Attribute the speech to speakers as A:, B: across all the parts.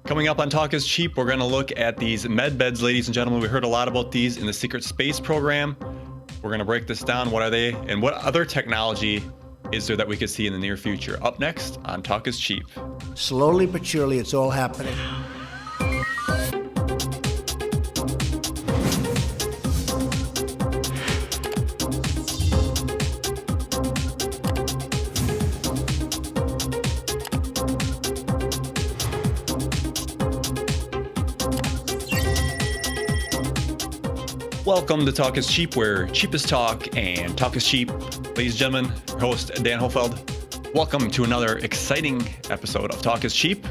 A: Coming up on Talk is Cheap, we're going to look at these med beds, ladies and gentlemen. We heard a lot about these in the Secret Space program. We're going to break this down. What are they? And what other technology is there that we could see in the near future? Up next on Talk is Cheap.
B: Slowly but surely, it's all happening.
A: Welcome to Talk is Cheap, where cheap is talk and talk is cheap. Ladies and gentlemen, your host, Dan Hofeld. Welcome to another exciting episode of Talk is Cheap.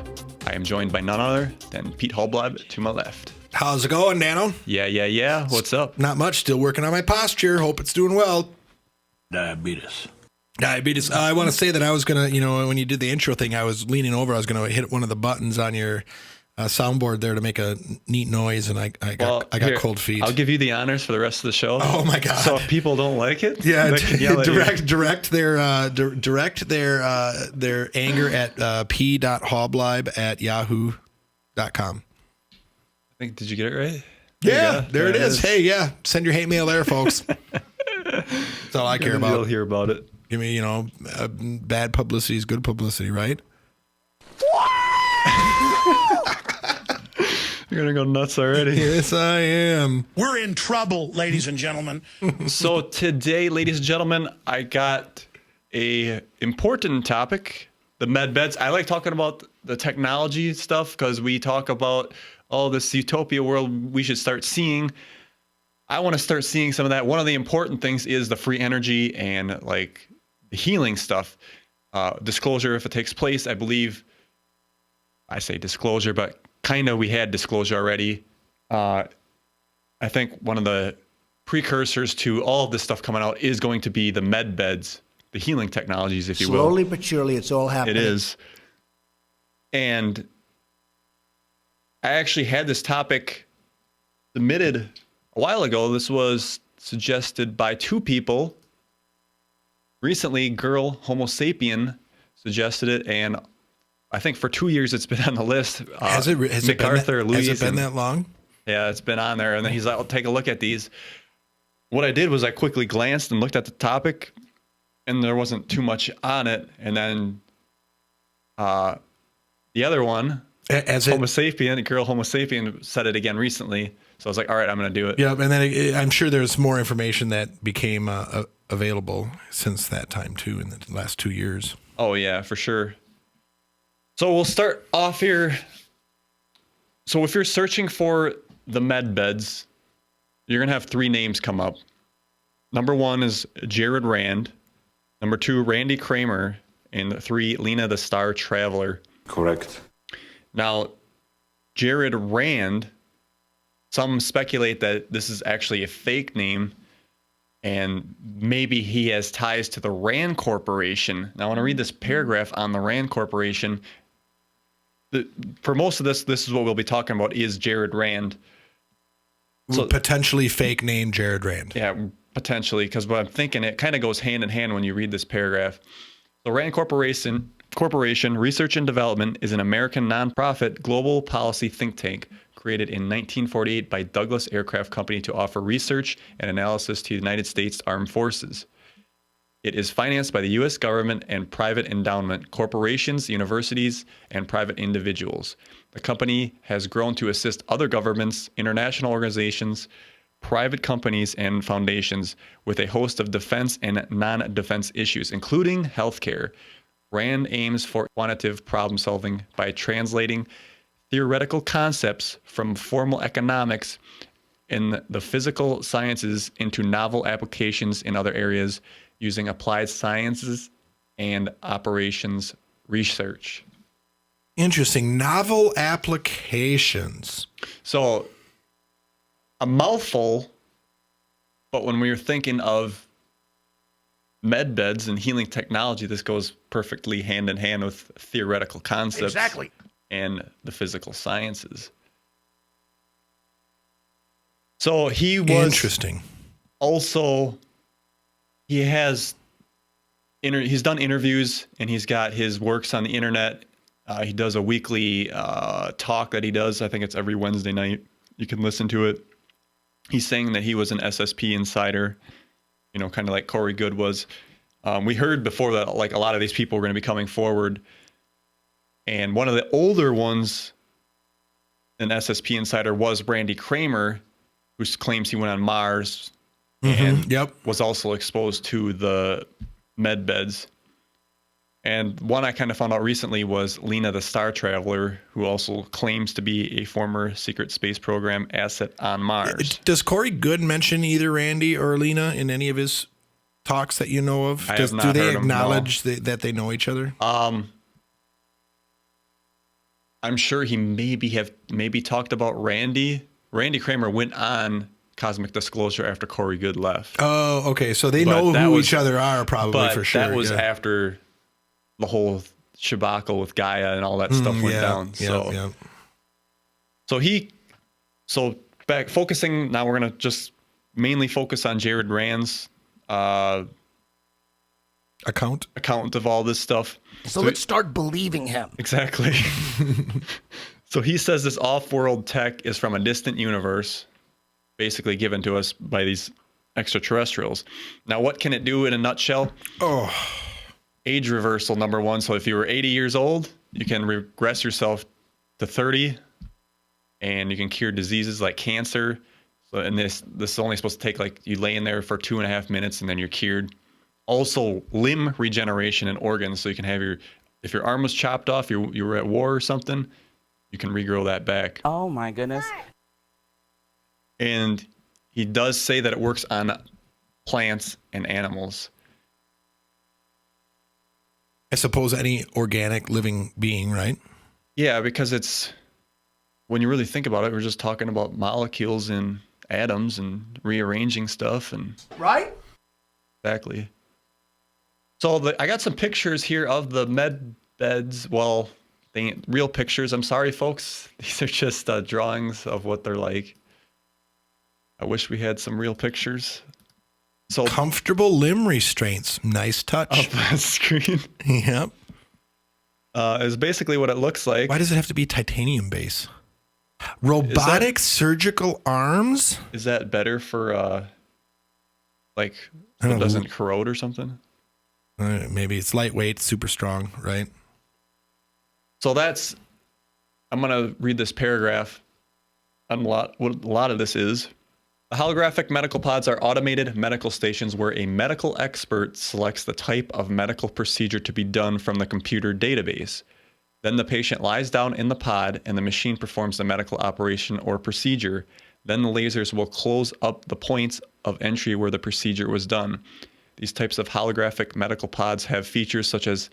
A: I am joined by none other than Pete Holblab to my left.
C: How's it going, Nano?
A: Yeah. What's up?
C: Not much. Still working on my posture. Hope it's doing well.
D: Diabetes.
C: I want to say that I was going to, when you did the intro thing, I was leaning over. I was going to hit one of the buttons on your soundboard there to make a neat noise, and I got cold feet.
A: I'll give you the honors for the rest of the show.
C: Oh my god!
A: So if people don't like it,
C: direct their anger at p.hobblib@yahoo.com.
A: I think, did you get it right?
C: Yeah, there it is. Hey, yeah, send your hate mail there, folks. That's all I care about.
A: You'll hear about it.
C: Give me, bad publicity is good publicity, right?
A: You're going to go nuts already.
C: Yes, I am.
D: We're in trouble, ladies and gentlemen.
A: So today, ladies and gentlemen, I got a important topic, the med beds. I like talking about the technology stuff because we talk about all this utopia world we should start seeing. I want to start seeing some of that. One of the important things is the free energy and like the healing stuff. Disclosure, if it takes place, I believe, I say disclosure, but kind of we had disclosure already. I think one of the precursors to all of this stuff coming out is going to be the med beds, the healing technologies, if you will.
B: Slowly but surely, it's all happening.
A: It is. And I actually had this topic submitted a while ago. This was suggested by two people. Recently, Girl Homo Sapien suggested it, and I think for 2 years it's been on the list.
C: Has it been that long?
A: Yeah, it's been on there. And then he's like, I'll take a look at these. What I did was I quickly glanced and looked at the topic, and there wasn't too much on it. And then the other one, Homo Sapien, Girl Homo Sapien, said it again recently. So I was like, all right, I'm going to do it.
C: Yeah, and then I'm sure there's more information that became available since that time, too, in the last 2 years.
A: Oh, yeah, for sure. So we'll start off here. So if you're searching for the med beds, you're going to have three names come up. Number one is Jared Rand. Number two, Randy Kramer. And three, Lena the Star Traveler.
D: Correct.
A: Now, Jared Rand, some speculate that this is actually a fake name, and maybe he has ties to the Rand Corporation. Now, I want to read this paragraph on the Rand Corporation. For most of this is what we'll be talking about is Jared Rand.
C: So, potentially fake name Jared Rand.
A: Yeah, potentially, because what I'm thinking, it kind of goes hand in hand when you read this paragraph. The Rand Corporation Research and Development is an American nonprofit global policy think tank created in 1948 by Douglas Aircraft Company to offer research and analysis to the United States Armed Forces. It is financed by the U.S. government and private endowment, corporations, universities, and private individuals. The company has grown to assist other governments, international organizations, private companies, and foundations with a host of defense and non-defense issues, including healthcare. Rand aims for quantitative problem solving by translating theoretical concepts from formal economics in the physical sciences into novel applications in other areas using applied sciences and operations research.
C: Interesting. Novel applications.
A: So a mouthful, but when we were thinking of med beds and healing technology, this goes perfectly hand in hand with theoretical concepts.
D: Exactly.
A: And the physical sciences. So he was
C: interesting.
A: Also, he's done interviews and he's got his works on the internet. He does a weekly talk that he does. I think it's every Wednesday night. You can listen to it. He's saying that he was an SSP insider, kind of like Corey Good was. We heard before that like a lot of these people were going to be coming forward. And one of the older ones, an SSP insider, was Randy Kramer, who claims he went on Mars and was also exposed to the med beds. And one I kind of found out recently was Lena the Star Traveler, who also claims to be a former secret space program asset on Mars.
C: Does Corey Good mention either Randy or Lena in any of his talks that you know of? Do they acknowledge that they know each other?
A: I'm sure he maybe talked about Randy. Randy Kramer went on Cosmic Disclosure after Corey Good left.
C: Oh, okay. So they know who each other are probably for sure.
A: That was after the whole shabacle with Gaia and all that stuff went down. So back focusing, now we're going to just mainly focus on Jared Rand's account of all this stuff.
E: So let's start believing him.
A: Exactly. So he says this off-world tech is from a distant universe, basically given to us by these extraterrestrials. Now, what can it do in a nutshell? Age reversal, number one. So if you were 80 years old, you can regress yourself to 30, and you can cure diseases like cancer. So, and this is only supposed to take, like, you lay in there for 2.5 minutes and then you're cured. Also, limb regeneration and organs. So you can have if your arm was chopped off, you were at war or something, you can regrow that back.
F: Oh my goodness.
A: And he does say that it works on plants and animals.
C: I suppose any organic living being, right?
A: Yeah, because when you really think about it, we're just talking about molecules and atoms and rearranging stuff and
E: Right?
A: Exactly. So I got some pictures here of the med beds. Well, they ain't real pictures. I'm sorry, folks. These are just drawings of what they're like. I wish we had some real pictures. So
C: comfortable limb restraints. Nice touch.
A: Up on screen.
C: Yep.
A: Is basically what it looks like.
C: Why does it have to be titanium base? Robotic surgical arms?
A: Is that better for so it doesn't corrode or something?
C: Maybe it's lightweight, super strong, right?
A: So I'm going to read this paragraph on what a lot of this is. The holographic medical pods are automated medical stations where a medical expert selects the type of medical procedure to be done from the computer database. Then the patient lies down in the pod and the machine performs the medical operation or procedure. Then the lasers will close up the points of entry where the procedure was done. These types of holographic medical pods have features such as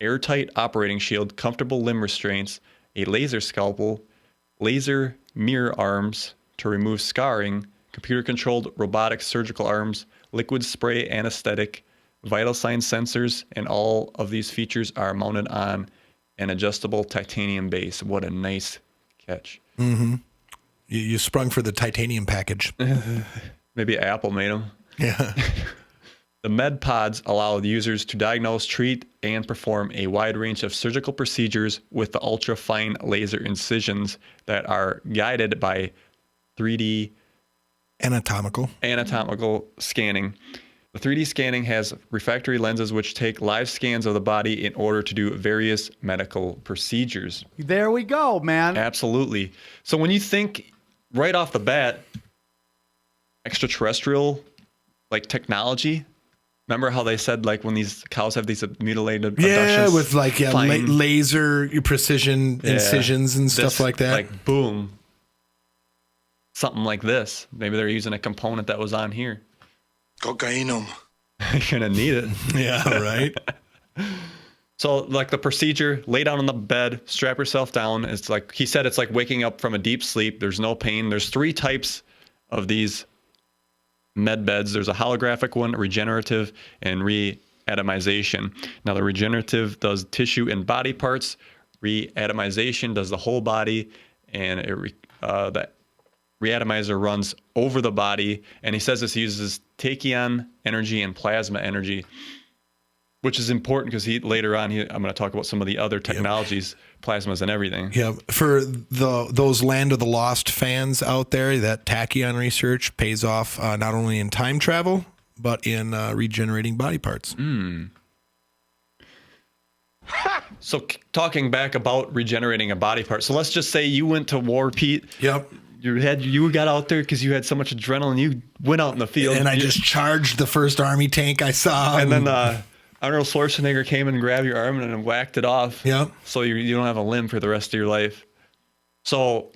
A: airtight operating shield, comfortable limb restraints, a laser scalpel, laser mirror arms to remove scarring, computer-controlled robotic surgical arms, liquid spray anesthetic, vital sign sensors, and all of these features are mounted on an adjustable titanium base. What a nice catch.
C: Mm-hmm. You sprung for the titanium package.
A: Maybe Apple made them.
C: Yeah.
A: The med pods allow the users to diagnose, treat, and perform a wide range of surgical procedures with the ultra-fine laser incisions that are guided by 3D
C: anatomical
A: scanning. The 3D scanning has refractory lenses which take live scans of the body in order to do various medical procedures.
E: There we go, man.
A: Absolutely. So when you think right off the bat, extraterrestrial technology, remember how they said when these cows have these mutilated abductions?
C: With laser precision incisions and stuff like that.
A: Boom. Something like this. Maybe they're using a component that was on here.
D: Cocainum.
A: You're gonna need it.
C: Yeah, right.
A: So the procedure, lay down on the bed, strap yourself down. It's he said, it's like waking up from a deep sleep. There's no pain. There's 3 types of these med beds. There's a holographic one, regenerative, and reatomization. Now the regenerative does tissue and body parts. Reatomization does the whole body, and the reatomizer runs over the body. And he says this uses tachyon energy and plasma energy. which is important because later on, I'm going to talk about some of the other technologies, plasmas and everything.
C: Yeah, for those Land of the Lost fans out there, that tachyon research pays off not only in time travel, but in regenerating body parts.
A: So talking back about regenerating a body part. So let's just say you went to war, Pete.
C: Yep.
A: You got out there because you had so much adrenaline. You went out in the field.
C: And I just charged the first army tank I saw.
A: And then Arnold Schwarzenegger came and grabbed your arm and whacked it off.
C: Yep.
A: So you don't have a limb for the rest of your life. So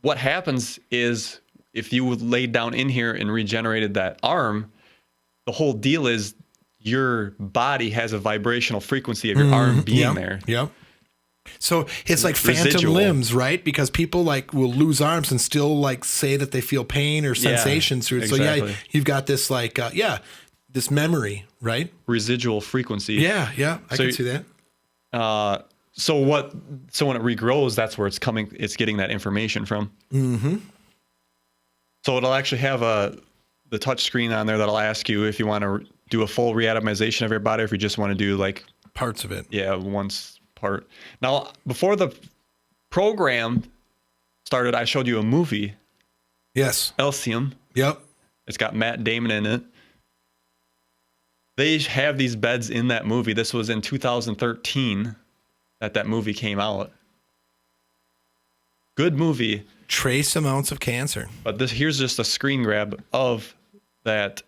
A: what happens is if you laid down in here and regenerated that arm, the whole deal is your body has a vibrational frequency of your arm being there.
C: Yep. So it's like phantom
A: Residual.
C: limbs, right? Because people like will lose arms and still like say that they feel pain or sensations through it. So
A: exactly.
C: you've got this like, this memory, right?
A: Residual frequency.
C: Yeah. I can see that.
A: So when it regrows, that's where it's getting that information from. Mm-hmm. So it'll actually have the touch screen on there that'll ask you if you want to do a full reatomization of your body, or if you just want to do like
C: Parts of it.
A: Yeah, once part. Now, before the program started, I showed you a movie,
C: Yes.
A: Elysium.
C: Yep.
A: It's got Matt Damon in it. They have these beds in that movie. This was in 2013 that movie came out. Good movie.
C: Trace amounts of cancer.
A: But here's just a screen grab of that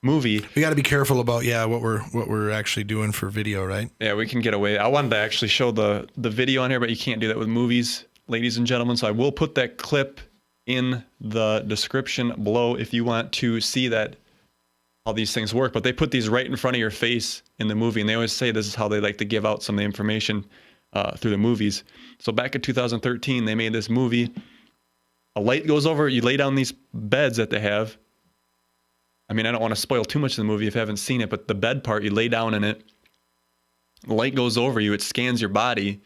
A: movie.
C: We got to be careful about what we're actually doing for video, right?
A: Yeah, we can get away. I wanted to actually show the video on here, but you can't do that with movies, ladies and gentlemen. So I will put that clip in the description below if you want to see how these things work. But they put these right in front of your face in the movie, and they always say this is how they like to give out some of the information through the movies. So back in 2013, they made this movie. A light goes over, you lay down these beds that they have. I mean, I don't want to spoil too much of the movie if you haven't seen it, but the bed part, you lay down in it. The light goes over you. It scans your body.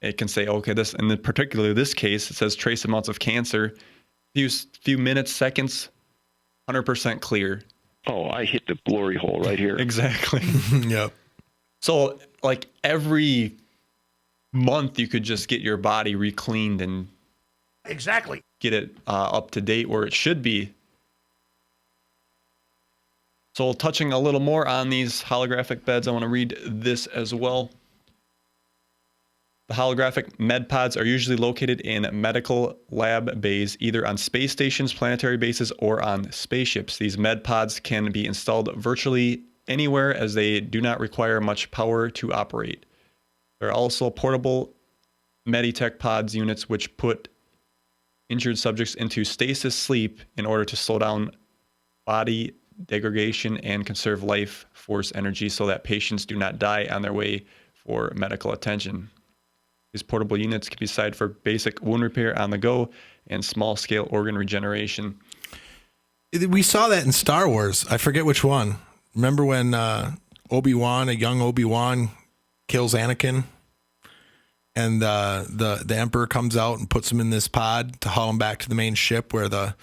A: It can say, okay, particularly this case, it says trace amounts of cancer. Few minutes, seconds, 100% clear.
F: Oh, I hit the glory hole right here.
A: Exactly.
C: Yep.
A: So like every month you could just get your body re-cleaned and
E: Exactly.
A: get it up to date where it should be. So touching a little more on these holographic beds, I want to read this as well. The holographic med pods are usually located in medical lab bays, either on space stations, planetary bases, or on spaceships. These med pods can be installed virtually anywhere as they do not require much power to operate. There are also portable Meditech pods units which put injured subjects into stasis sleep in order to slow down body degradation and conserve life force energy so that patients do not die on their way for medical attention. These portable units can be signed for basic wound repair on the go and small-scale organ regeneration.
C: We saw that in Star Wars. I forget which one. Remember when Obi-Wan, a young Obi-Wan, kills Anakin? And the Emperor comes out and puts him in this pod to haul him back to the main ship where the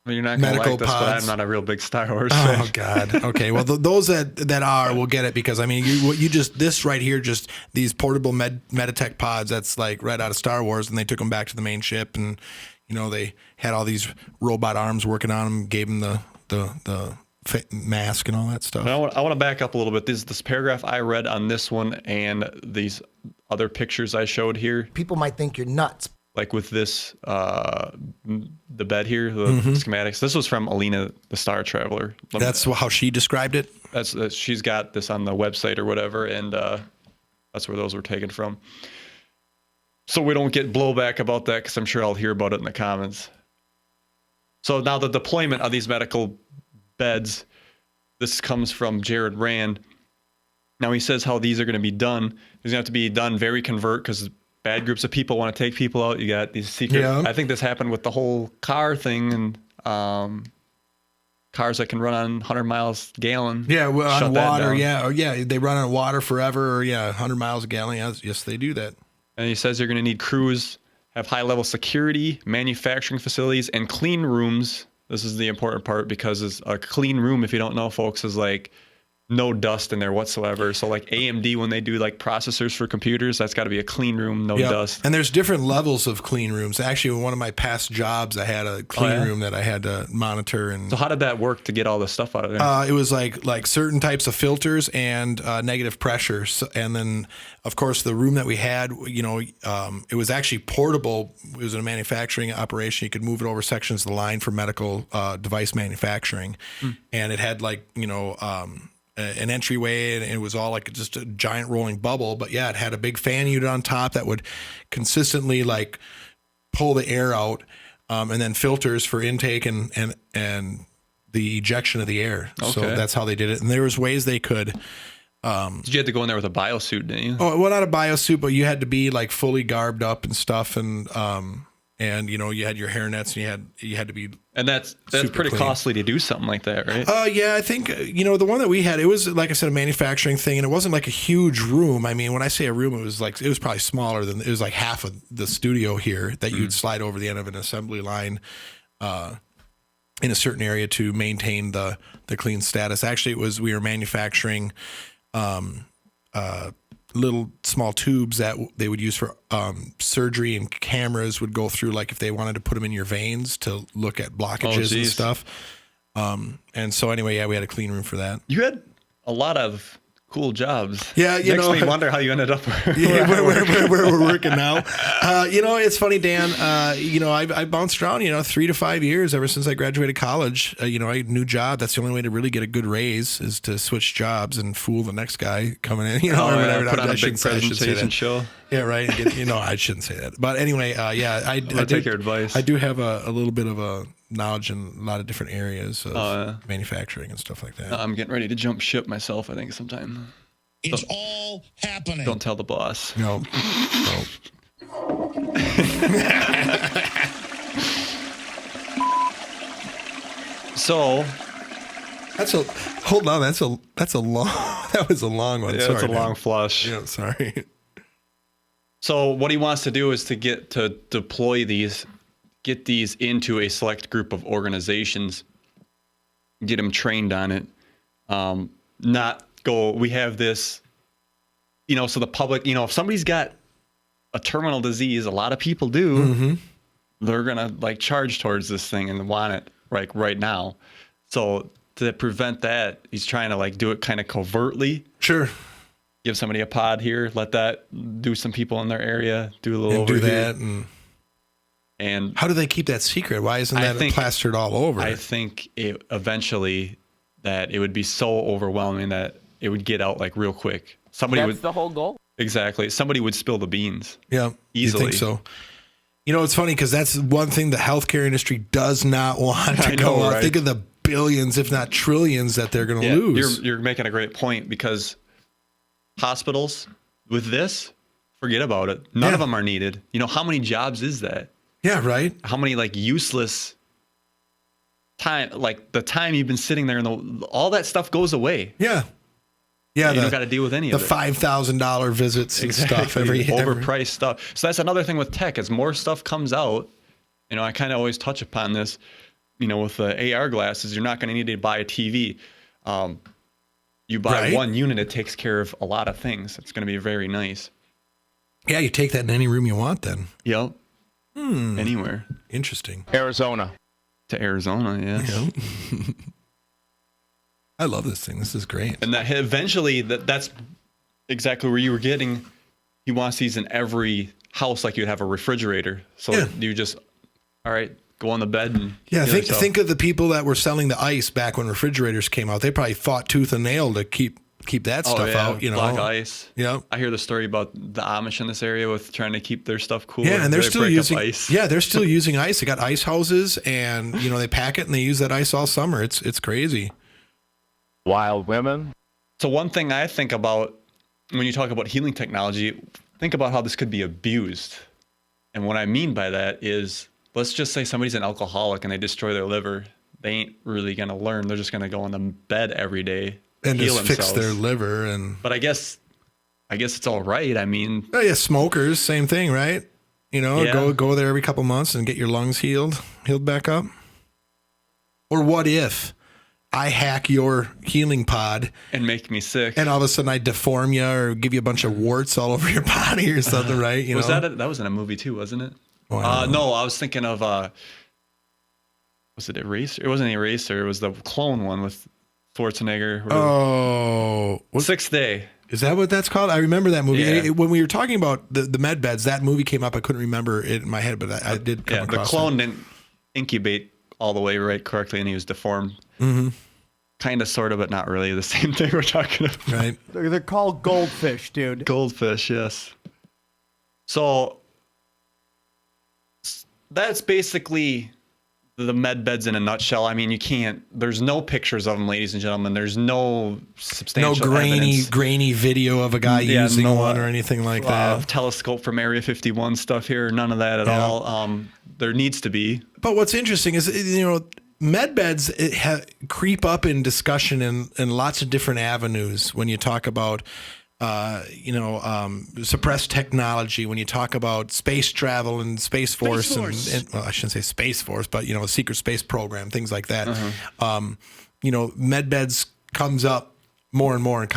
A: You're not going to
C: medical
A: like this,
C: pods.
A: but I'm not a real big Star Wars fan.
C: Oh God. Okay. Well, those that are will get it because I mean, this right here, just these portable Meditech pods. That's like right out of Star Wars, and they took them back to the main ship, and they had all these robot arms working on them, gave them the mask and all that stuff.
A: I want to back up a little bit. This paragraph I read on this one and these other pictures I showed here,
E: People might think you're nuts.
A: like with this, the bed here, the schematics. This was from Alina, the Star Traveler.
C: That's how she described it.
A: She's got this on the website or whatever, and that's where those were taken from. So we don't get blowback about that because I'm sure I'll hear about it in the comments. So now the deployment of these medical beds, this comes from Jared Rand. Now he says how these are going to be done. These are going to have to be done very convert because bad groups of people want to take people out. You got these secret.
C: Yeah.
A: I think this happened with the whole car thing and cars that can run on 100 miles a gallon.
C: Yeah, well,
A: Shut
C: on
A: that
C: water.
A: down.
C: Yeah, they run on water forever. Or 100 miles a gallon. Yes, they do that.
A: And he says you're going to need crews, have high-level security, manufacturing facilities, and clean rooms. This is the important part because it's a clean room, if you don't know, folks, is like no dust in there whatsoever. So like AMD, when they do like processors for computers, that's got to be a clean room, no dust.
C: And there's different levels of clean rooms. Actually, in one of my past jobs, I had a clean room that I had to monitor. And
A: so how did that work to get all the stuff out of there?
C: it was like certain types of filters and negative pressure. So, and then, of course, the room that we had, it was actually portable. It was in a manufacturing operation. You could move it over sections of the line for medical device manufacturing. And it had an entryway, and it was all like just a giant rolling bubble. But yeah, it had a big fan unit on top that would consistently like pull the air out, and then filters for intake and the ejection of the air.
A: Okay.
C: So that's how they did it. And there was ways they could.
A: Did you have to go in there with a biosuit, didn't you?
C: Oh, well, not a biosuit, but you had to be like fully garbed up and stuff, and you had your hairnets, and you had to be.
A: And that's
C: super
A: pretty
C: clean.
A: costly to do something like that, right?
C: Yeah, I think, the one that we had, it was, like I said, a manufacturing thing, and it wasn't like a huge room. I mean, when I say a room, it was probably smaller than, it was like half of the studio here that you'd slide over the end of an assembly line in a certain area to maintain the clean status. Actually, we were manufacturing little small tubes that they would use for surgery, and cameras would go through, like if they wanted to put them in your veins to look at blockages and stuff. And so anyway, yeah, we had a clean room for that.
A: You had a lot of cool jobs.
C: Yeah,
A: Makes me wonder how you ended up where
C: where we're working now. It's funny, Dan. I bounced around, 3 to 5 years ever since I graduated college. I had a new job. That's the only way to really get a good raise is to switch jobs and fool the next guy coming in. Or whatever.
A: Put on
C: I
A: a big presentation show.
C: Yeah, right. I shouldn't say that. But anyway, I
A: take your advice.
C: I do have a little bit of a knowledge in a lot of different areas of manufacturing and stuff like that.
A: I'm getting ready to jump ship myself, I think, sometime.
D: It's all happening.
A: Don't tell the boss.
C: No.
A: So
C: hold on. That's a long. That was a long one.
A: Yeah,
C: sorry,
A: it's a
C: man.
A: long flush.
C: Yeah, sorry.
A: So what he wants to do is to deploy these, get these into a select group of organizations, get them trained on it, not go, we have this, so the public, if somebody's got a terminal disease, a lot of people do, they're going to charge towards this thing and want it right now. So to prevent that, he's trying to do it kind of covertly.
C: Sure.
A: Give somebody a pod here, let that do some people in their area, do a little
C: and
A: over
C: do
A: here.
C: that.
A: And
C: how do they keep that secret? Why isn't that plastered all over?
A: I think eventually that it would be so overwhelming that it would get out real quick. That's
G: the whole goal.
A: Exactly. Somebody would spill the beans.
C: Yeah,
A: easily.
C: You think so? It's funny because that's one thing the healthcare industry does not want to go out. Right? Think of the billions, if not trillions, that they're going to lose.
A: You're making a great point because hospitals with this, forget about it. None of them are needed. How many jobs is that?
C: Yeah, right.
A: How many useless time, the time you've been sitting there and all that stuff goes away.
C: Yeah. Yeah.
A: You don't got to deal with any of it.
C: The $5,000 visits and stuff.
A: Overpriced stuff. So that's another thing with tech. As more stuff comes out, I kind of always touch upon this, with the AR glasses, you're not going to need to buy a TV. You buy one unit, it takes care of a lot of things. It's going to be very nice.
C: Yeah, you take that in any room you want then.
A: Yep. Anywhere.
C: Interesting.
G: Arizona.
A: To Arizona, yes.
C: Yep. I love this thing. This is great.
A: And that eventually, that's exactly where you were getting. He wants these in every house, like you'd have a refrigerator. So you just, all right, go on the bed and
C: think of the people that were selling the ice back when refrigerators came out. They probably fought tooth and nail to keep that stuff out.
A: Black ice.
C: Yeah,
A: I hear the story about the Amish in this area with trying to keep their stuff cool.
C: Yeah, and they're still using
A: ice.
C: Yeah, they're still using ice. They got ice houses, and they pack it and they use that ice all summer. It's crazy.
G: Wild women.
A: So one thing I think about when you talk about healing technology, think about how this could be abused. And what I mean by that is, let's just say somebody's an alcoholic and they destroy their liver. They ain't really going to learn. They're just going to go on the bed every day
C: and just fix their liver.
A: But I guess it's all right. I mean,
C: smokers, same thing, right? Go there every couple months and get your lungs healed back up. Or what if I hack your healing pod
A: and make me sick.
C: and all of a sudden I deform you or give you a bunch of warts all over your body or something, right? You
A: was
C: know?
A: that was in a movie too, wasn't it?
C: Oh,
A: No, I was thinking of was it Eraser? It wasn't Eraser. It was the clone one with Schwarzenegger.
C: Oh,
A: Sixth Day.
C: Is that what that's called? I remember that movie.
A: Yeah.
C: When we were talking about the med beds, that movie came up. I couldn't remember it in my head, but I did come
A: The
C: across
A: clone didn't incubate all the way right correctly, and he was deformed.
C: Mm-hmm.
A: Kind of, sort of, but not really the same thing we're talking about.
C: Right.
H: They're called goldfish, dude.
A: Goldfish, yes. So that's basically the med beds in a nutshell. I mean, there's no pictures of them, ladies and gentlemen. There's no substantial
C: grainy video of a guy using one or anything like that.
A: Telescope from Area 51 stuff here. None of that at all. There needs to be.
C: But what's interesting is, med beds creep up in discussion in lots of different avenues when you talk about suppressed technology, when you talk about space travel and Space Force, and well, I shouldn't say Space Force, but a secret space program, things like that. Med beds comes up more and more in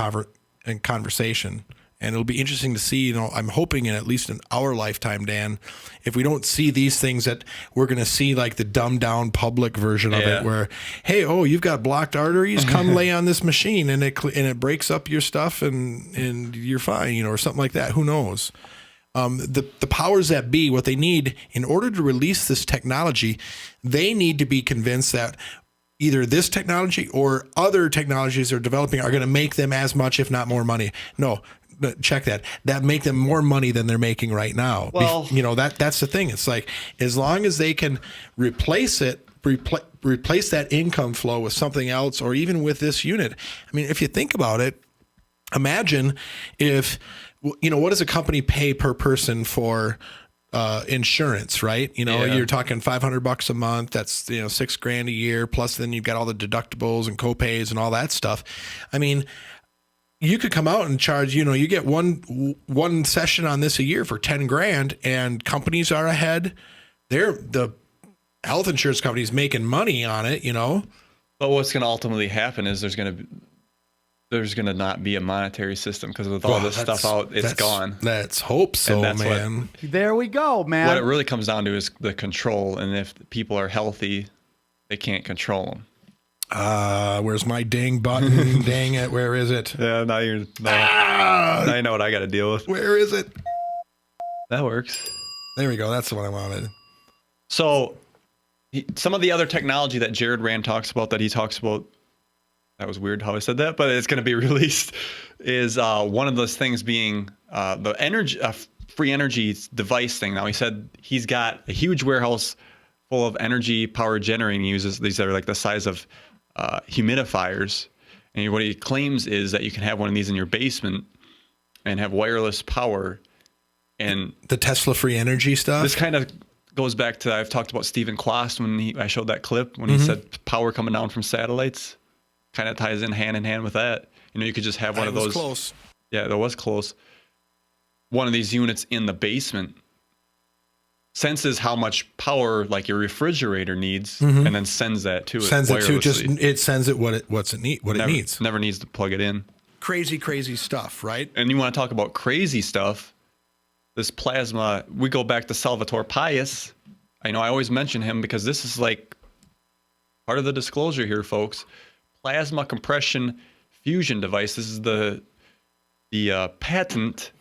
C: conversation, and it'll be interesting to see. I'm hoping in at least in our lifetime, Dan, if we don't see these things, that we're going to see like the dumbed down public version of it, where, hey, you've got blocked arteries, come lay on this machine, and it breaks up your stuff, and you're fine, or something like that. Who knows? The powers that be, what they need in order to release this technology, they need to be convinced that either this technology or other technologies they're developing are going to make them as much, if not more money. No. Check that make them more money than they're making right now.
A: Well,
C: that's the thing. It's like, as long as they can replace that income flow with something else, or even with this unit. I mean, if you think about it, imagine if, what does a company pay per person for insurance, right? You're talking $500 a month. That's, $6,000 a year. Plus then you've got all the deductibles and copays and all that stuff. I mean, you could come out and charge, you get one session on this a year for $10,000, and companies are ahead. The health insurance companies making money on it,
A: But what's going to ultimately happen is there's going to not be a monetary system, because with all this stuff out, it's gone.
C: Let's hope so, man.
H: There we go, man.
A: What it really comes down to is the control, and if people are healthy, they can't control them.
C: Where's my dang button? Dang it, where is it?
A: Yeah, now you know what I got to deal with.
C: Where is it?
A: That works.
C: There we go. That's the one I wanted.
A: So some of the other technology that Jared Rand talks about, that was weird how I said that, but it's going to be released, is one of those things being the energy, free energy device thing. Now, he said he's got a huge warehouse full of energy power generating uses. These are like the size of humidifiers, and what he claims is that you can have one of these in your basement and have wireless power. And
C: the Tesla free energy stuff, this
A: kind of goes back to, I've talked about Stephen Kloss when I showed that clip when he said power coming down from satellites. Kind of ties in hand with that. You could just have one of those.
C: Close.
A: Yeah, that was close. One of these units in the basement senses how much power, like your refrigerator needs, and then sends that to it.
C: It sends it what it needs.
A: Never needs to plug it in.
C: Crazy stuff, right?
A: And you want to talk about crazy stuff? This plasma. We go back to Salvatore Pais. I always mention him because this is like part of the disclosure here, folks. Plasma compression fusion device. This is the patent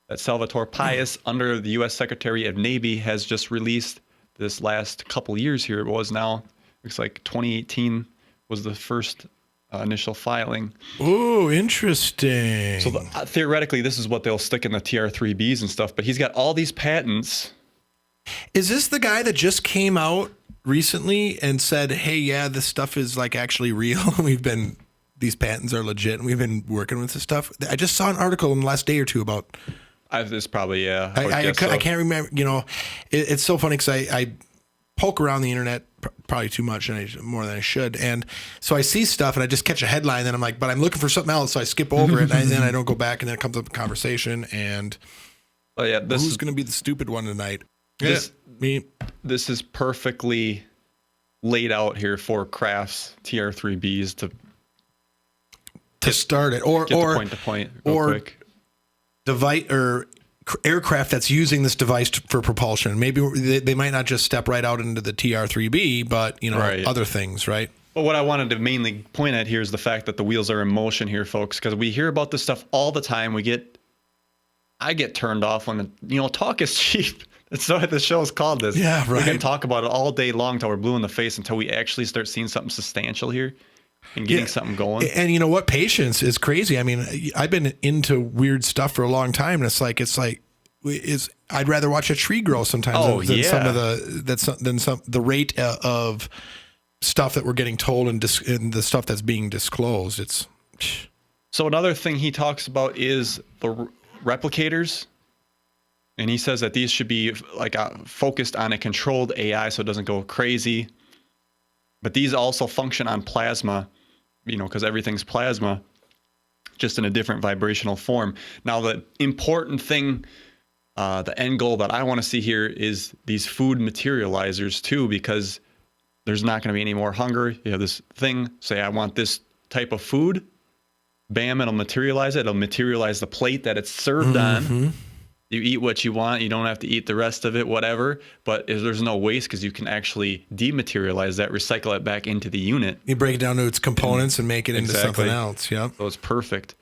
A: that Salvatore Pais, under the U.S. Secretary of Navy, has just released this last couple years here. It was now, looks like 2018 was the first initial filing.
C: Oh, interesting.
A: So theoretically, this is what they'll stick in the TR-3Bs and stuff, but he's got all these patents.
C: Is this the guy that just came out recently and said, hey, yeah, this stuff is like actually real? These patents are legit, and we've been working with this stuff. I just saw an article in the last day or two about...
A: This probably, yeah.
C: I can't remember. It's so funny because I poke around the internet probably too much, and more than I should. And so I see stuff and I just catch a headline, and then I'm like, but I'm looking for something else. So I skip over it, and then I don't go back, and then it comes up a conversation. And who's going to be the stupid one tonight?
A: This is perfectly laid out here for crafts, TR3Bs
C: to start it, or
A: get the point to point real quick.
C: Device or aircraft that's using this device for propulsion. Maybe they might not just step right out into the TR3B, but other things, right?
A: But what I wanted to mainly point at here is the fact that the wheels are in motion here, folks, because we hear about this stuff all the time. I get turned off when talk is cheap. That's what the show is called. This.
C: Yeah, right.
A: We can talk about it all day long until we're blue in the face, until we actually start seeing something substantial here and getting something going.
C: And you know what? Patience is crazy. I mean, I've been into weird stuff for a long time, and it's like I'd rather watch a tree grow sometimes than some of the rate of stuff that we're getting told and the stuff that's being disclosed.
A: So another thing he talks about is the replicators. And he says that these should be focused on a controlled AI so it doesn't go crazy. But these also function on plasma, because everything's plasma, just in a different vibrational form. Now, the important thing, the end goal that I want to see here is these food materializers too, because there's not going to be any more hunger. You have this thing, say I want this type of food, bam, it'll materialize it. It'll materialize the plate that it's served on. You eat what you want. You don't have to eat the rest of it, whatever. But there's no waste because you can actually dematerialize that, recycle it back into the unit.
C: You break it down to its components and make it into something else. Yeah.
A: So it's perfect.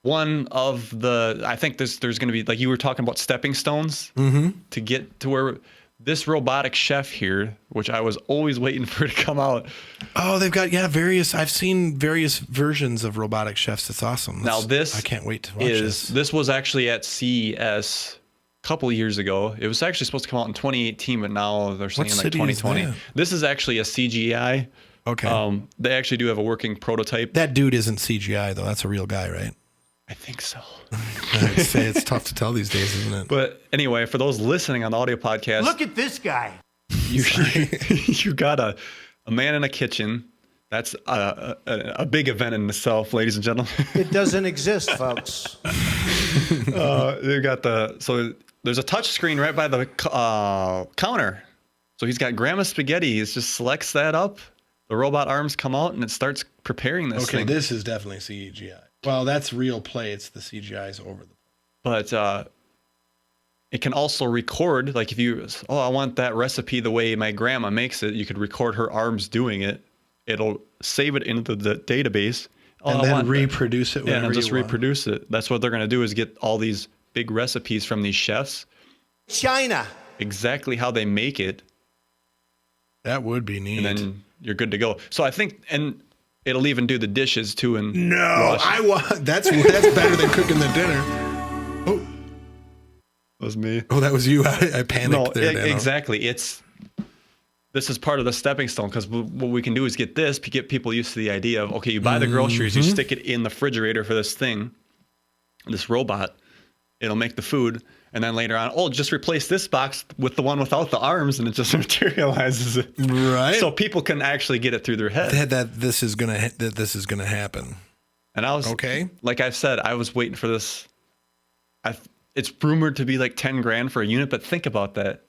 A: I think there's going to be, like you were talking about, stepping stones to get to where this robotic chef here, which I was always waiting for to come out.
C: Oh, they've got I've seen various versions of robotic chefs. It's awesome. I can't wait to watch this.
A: This was actually at CES a couple of years ago. It was actually supposed to come out in 2018, but now they're saying 2020. This is actually a CGI.
C: Okay.
A: They actually do have a working prototype.
C: That dude isn't CGI though. That's a real guy, right?
A: I think so.
C: I'd say it's tough to tell these days, isn't it?
A: But anyway, for those listening on the audio podcast,
E: Look at this guy.
A: you got a man in a kitchen. That's a big event in itself, ladies and gentlemen.
B: It doesn't exist, folks.
A: They got there's a touch screen right by the counter. So he's got grandma spaghetti. He just selects that up. The robot arms come out and it starts preparing this thing.
C: Okay, this is definitely CGI. Well, that's real play. It's the CGI's over the.
A: But it can also record, like if I want that recipe the way my grandma makes it, you could record her arms doing it. It'll save it into the database.
C: And then reproduce it.
A: Yeah, and just reproduce it. That's what they're going to do, is get all these big recipes from these chefs.
B: China.
A: Exactly how they make it.
C: That would be neat.
A: And then you're good to go. So I think, and it'll even do the dishes too. And
C: that's better than cooking the dinner. Oh,
A: that was me.
C: Oh, that was you. I panicked there.
A: Exactly. This is part of the stepping stone, because what we can do is get people used to the idea of, okay, you buy the groceries, you stick it in the refrigerator for this thing, this robot, it'll make the food. And then later on, just replace this box with the one without the arms, and it just materializes it.
C: Right.
A: So people can actually get it through their head.
C: That this is gonna happen.
A: And I was like I said, I was waiting for this. It's rumored to be like $10,000 for a unit, but think about that.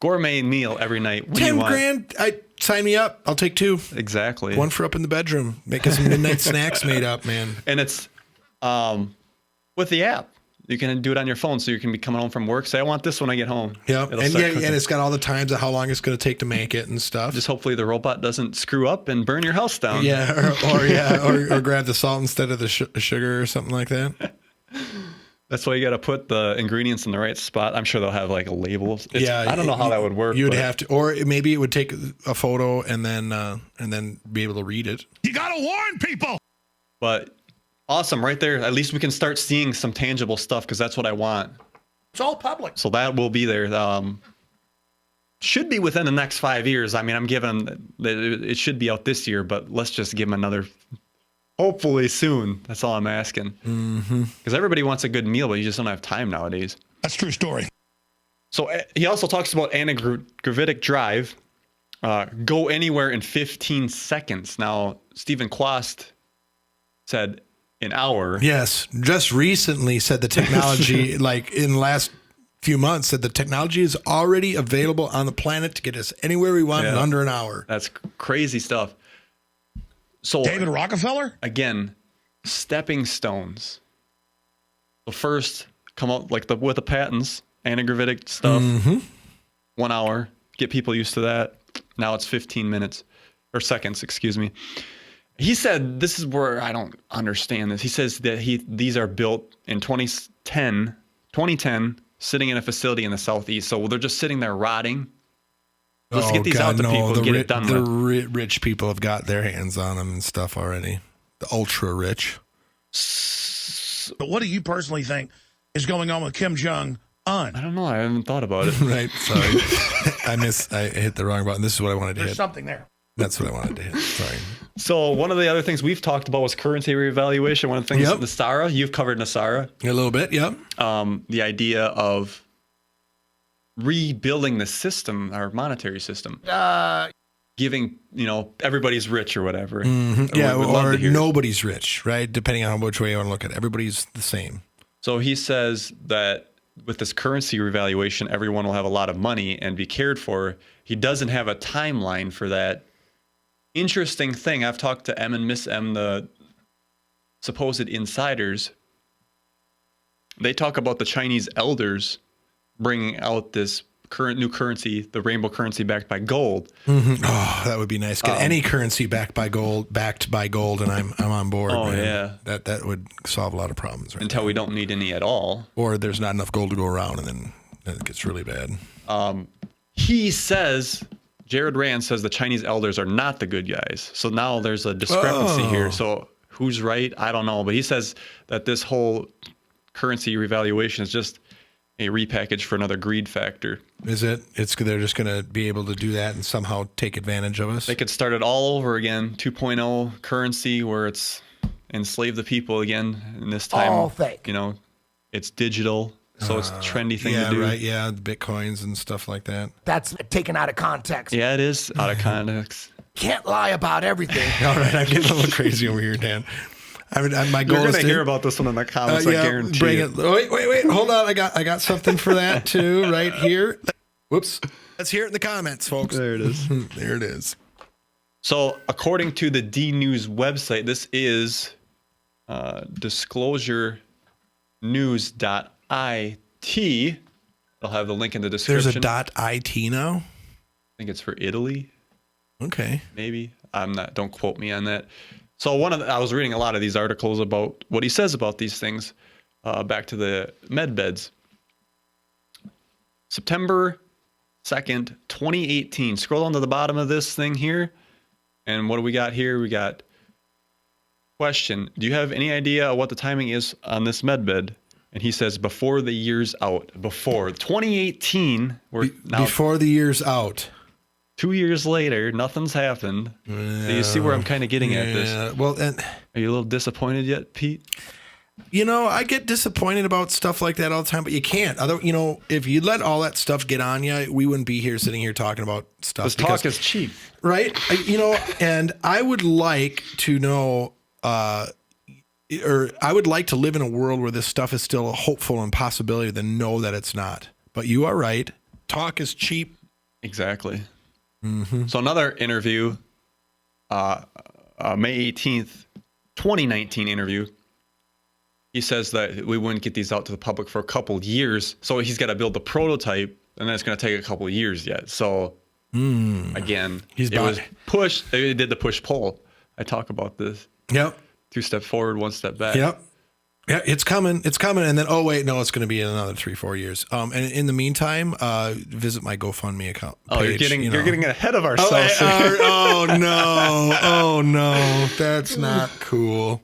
A: Gourmet meal every night.
C: $10,000. Sign me up. I'll take 2.
A: Exactly.
C: 1 for up in the bedroom. Make us some midnight snacks made up, man.
A: And it's with the app. You can do it on your phone, so you can be coming home from work. Say, I want this when I get home.
C: Yeah, and it's got all the times of how long it's going to take to make it and stuff.
A: Just hopefully the robot doesn't screw up and burn your house down.
C: Yeah, or grab the salt instead of the sugar or something like that.
A: That's why you got to put the ingredients in the right spot. I'm sure they'll have like labels. I don't know how that would work.
C: You'd have to, or maybe it would take a photo and then be able to read it.
D: You got to warn people.
A: But. Awesome, right there. At least we can start seeing some tangible stuff, because that's what I want.
E: It's all public.
A: So that will be there. Should be within the next 5 years. I mean, I'm giving it should be out this year, but let's just give them another. Hopefully soon. That's all I'm asking. Because everybody wants a good meal, but you just don't have time nowadays.
D: That's a true story.
A: So he also talks about anti-gravitic drive. Go anywhere in 15 seconds. Now, Stephen Quast said an hour.
C: Yes, just recently said the technology, like in the last few months said the technology is already available on the planet to get us anywhere we want in under an hour.
A: That's crazy stuff. So
D: David Rockefeller?
A: again, stepping stones. So first, come out like with the patents, antigravitic stuff, 1 hour, get people used to that. Now it's 15 minutes or seconds, excuse me. He said, this is where I don't understand this. He says that these are built in 2010, sitting in a facility in the Southeast. So they're just sitting there rotting. Let's get these out to people and get it done with.
C: The rich people have got their hands on them and stuff already. The ultra rich.
D: But what do you personally think is going on with Kim Jong-un?
A: I don't know. I haven't thought about it.
C: Right. Sorry. I hit the wrong button. This is what I wanted to
D: There's
C: hit.
D: something there.
C: That's what I wanted to hit. Sorry.
A: So one of the other things we've talked about was currency reevaluation. One of the things, Nasara, you've covered Nasara.
C: A little bit, yep.
A: The idea of rebuilding the system, our monetary system. Giving, everybody's rich or whatever.
C: Yeah, or
A: hear
C: nobody's rich, right? Depending on which way you want to look at it. Everybody's the same.
A: So he says that with this currency revaluation, everyone will have a lot of money and be cared for. He doesn't have a timeline for that. Interesting thing, I've talked to M and Miss M, the supposed insiders. They talk about the Chinese elders bringing out this new currency, the rainbow currency backed by gold.
C: Oh, that would be nice. Get any currency backed by gold, and I'm on board.
A: Oh,
C: man.
A: yeah.
C: That would solve a lot of problems. Right
A: Until
C: now.
A: we don't need any at all.
C: Or there's not enough gold to go around, and then it gets really bad.
A: He says, Jared Rand says the Chinese elders are not the good guys. So now there's a discrepancy here. So who's right? I don't know. But he says that this whole currency revaluation is just a repackage for another greed factor.
C: Is it? They're just going to be able to do that and somehow take advantage of us?
A: They could start it all over again. 2.0 currency where it's enslave the people again. And this time,
E: All fake.
A: It's digital. So it's a trendy thing to do.
C: Right. Yeah, the Bitcoins and stuff like that.
E: That's taken out of context.
A: Yeah, it is out of context.
E: Can't lie about everything.
C: All right, I'm getting a little crazy over here, Dan. My goal
A: You're
C: is
A: going to hear about this one in the comments, I guarantee
C: bring
A: you.
C: it. Wait. Hold on. I got something for that too, right here. Whoops. Let's hear it in the comments, folks.
A: There it is.
C: There it is.
A: So according to the D News website, this is disclosurenews.it. I'll have the link in the description.
C: There's a .it now?
A: I think it's for Italy.
C: Okay.
A: Maybe. Don't quote me on that. So I was reading a lot of these articles about what he says about these things. Back to the med beds. September 2nd, 2018. Scroll down to the bottom of this thing here. And what do we got here? We got question. Do you have any idea what the timing is on this med bed? And he says before the year's out. Before 2018.
C: Before the year's out.
A: 2 years later, nothing's happened.
C: Yeah.
A: Do you see where I'm kind of getting at this?
C: Well,
A: are you a little disappointed yet, Pete?
C: I get disappointed about stuff like that all the time, but you can't. If you let all that stuff get on you, we wouldn't be sitting here talking about stuff.
A: This talk is cheap.
C: Right? And I would like to know, or I would like to live in a world where this stuff is still a hopeful and possibility than know that it's not. But you are right. Talk is cheap.
A: Exactly. Mm-hmm. So another interview, May 18th, 2019 interview. He says that we wouldn't get these out to the public for a couple years. So he's got to build the prototype, and that's going to take a couple of years yet. So again, was pushed. They did the push-pull. I talk about this.
C: Yep.
A: 2 steps forward, 1 step back.
C: Yep. Yeah, it's coming. It's coming. And then, it's going to be in another 3-4 years. And in the meantime, visit my GoFundMe account.
A: Page, you're getting ahead of ourselves.
C: Oh no. That's not cool.